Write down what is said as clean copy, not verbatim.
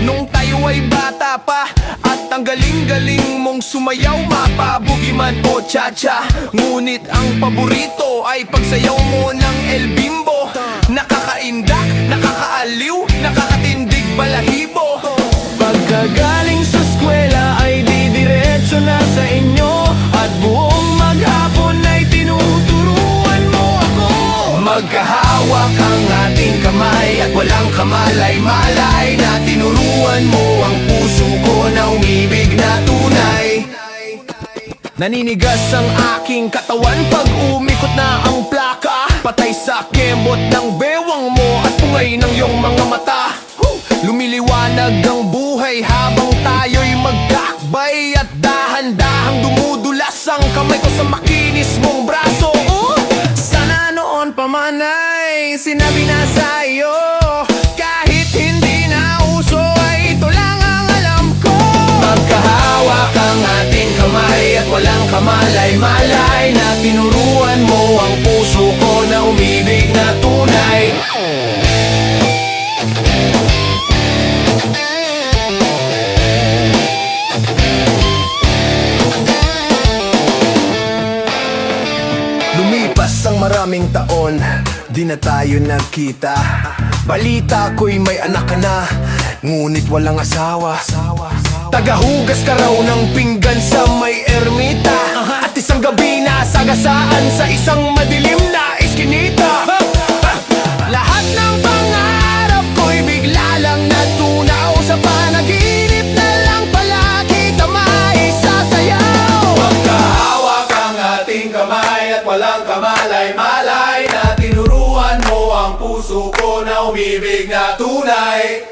Nung tayo ay bata pa, at ang galing-galing mong sumayaw, mapabugi man o cha-cha. Ngunit ang paborito ay pagsayaw mo ng El Bimbo. Nakakaindak, nakakaaliw, nakakatindig balahibo. Pagkagaling sa eskwela ay didiretso na sa inyo, at buong maghapon ay tinuturuan mo ako. Magkahawak ang ating kamay at walang kamalay-malay, na tinuruan mo ang puso ko na umibig na tunay. Naninigas ang aking katawan pag umikot na ang plaka, patay sa kembot ng bewang mo at pungay ng iyong mga mata. Lumiliwanag ang buhay habang tayo'y magkakbay, at dahan-dahang dumudulas ang kamay ko sa makinis mong braso. Sana noon pa man ay sinabi na sa'yo, kahit hindi na uso ay ito lang ang alam ko. Magkahawak ang ating kamay at walang kamalay-malay, na tinuruan mo ang puso ko na umibig na tunay. Lumipas ang maraming taon, di na tayo nagkita. Balita ko'y may anak ka na, ngunit walang asawa. Tagahugas ka raw ng pinggan sa may ermita, at isang gabi na sagasaan sa isang madilim na iskinita. Lahat ng pangarap ko'y bigla lang natunaw, sa panaginip na lang pala kita maisasayaw. Magkahawak ang ating kamay at walang kamalay-malay, na tinuruan mo ang puso ko na umibig na tunay.